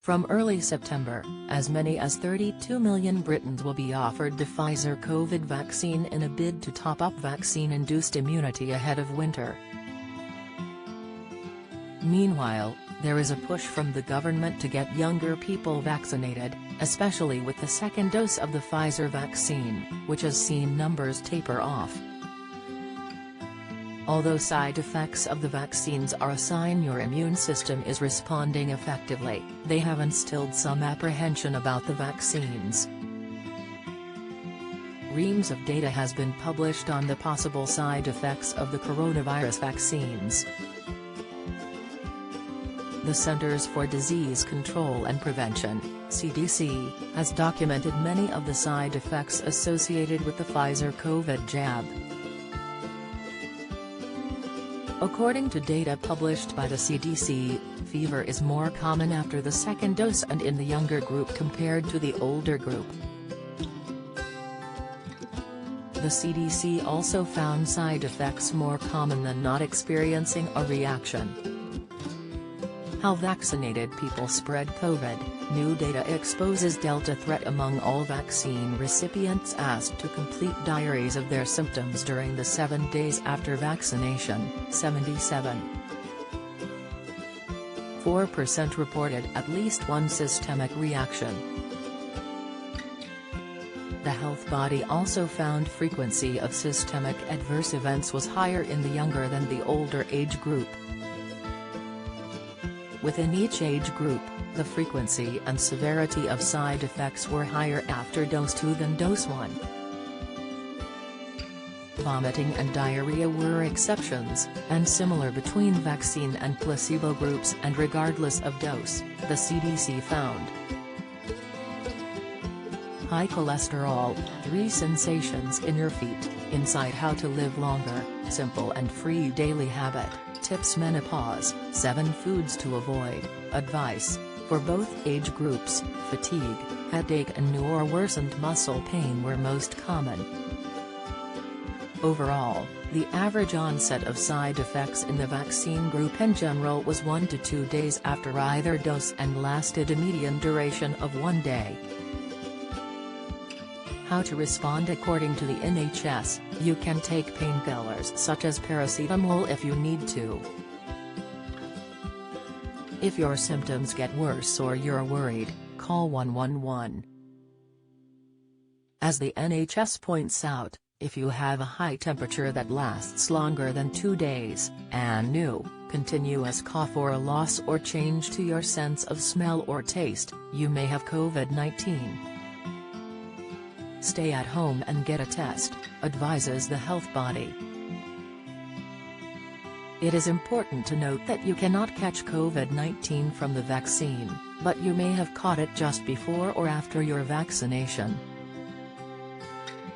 From early September, as many as 32 million Britons will be offered the Pfizer Covid vaccine in a bid to top up vaccine-induced immunity ahead of winter. Meanwhile, there is a push from the government to get younger people vaccinated, especially with the second dose of the Pfizer vaccine, which has seen numbers taper off. Although side effects of the vaccines are a sign your immune system is responding effectively, they have instilled some apprehension about the vaccines. Reams of data has been published on the possible side effects of the coronavirus vaccines. The Centers for Disease Control and Prevention, CDC, has documented many of the side effects associated with the Pfizer Covid jab. According to data published by the CDC, fever is more common after the second dose and in the younger group compared to the older group. The CDC also found side effects more common than not experiencing a reaction. How vaccinated people spread COVID. New data exposes Delta threat among all vaccine recipients asked to complete diaries of their symptoms during the 7 days after vaccination. 4% reported at least one systemic reaction. The health body also found frequency of systemic adverse events was higher in the younger than the older age group. Within each age group, the frequency and severity of side effects were higher after dose 2 than dose 1. Vomiting and diarrhea were exceptions, and similar between vaccine and placebo groups and regardless of dose, the CDC found. High cholesterol, 3 sensations in your feet, inside How to Live Longer, Simple and Free Daily Habit, Tips Menopause, 7 Foods to Avoid, Advice, for both age groups, fatigue, headache and new or worsened muscle pain were most common. Overall, the average onset of side effects in the vaccine group in general was 1 to 2 days after either dose and lasted a median duration of 1 day. How to respond. According to the NHS, you can take painkillers such as paracetamol if you need to. If your symptoms get worse or you're worried, call 111. As the NHS points out, if you have a high temperature that lasts longer than 2 days, and new, continuous cough or a loss or change to your sense of smell or taste, you may have COVID-19. Stay at home and get a test, advises the health body. It is important to note that you cannot catch COVID-19 from the vaccine, but you may have caught it just before or after your vaccination.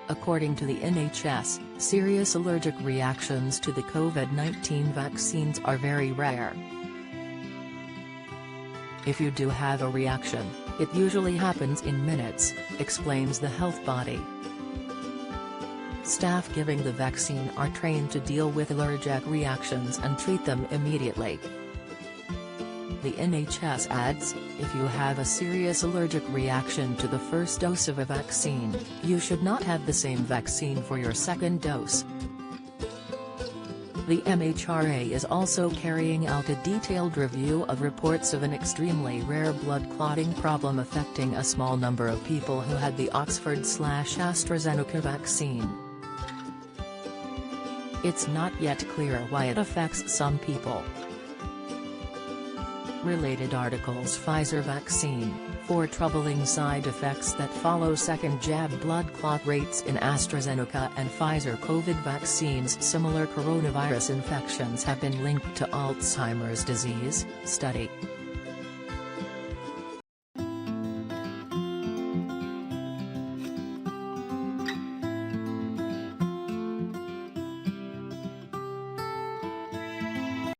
According to the NHS, serious allergic reactions to the COVID-19 vaccines are very rare. If you do have a reaction, it usually happens in minutes, explains the health body. Staff giving the vaccine are trained to deal with allergic reactions and treat them immediately. The NHS adds, if you have a serious allergic reaction to the first dose of a vaccine, you should not have the same vaccine for your second dose. The MHRA is also carrying out a detailed review of reports of an extremely rare blood clotting problem affecting a small number of people who had the Oxford/AstraZeneca vaccine. It's not yet clear why it affects some people. Related articles. Pfizer vaccine, 4 troubling side effects that follow second jab. Blood clot rates in AstraZeneca and Pfizer Covid vaccines. Similar coronavirus infections have been linked to Alzheimer's disease, study.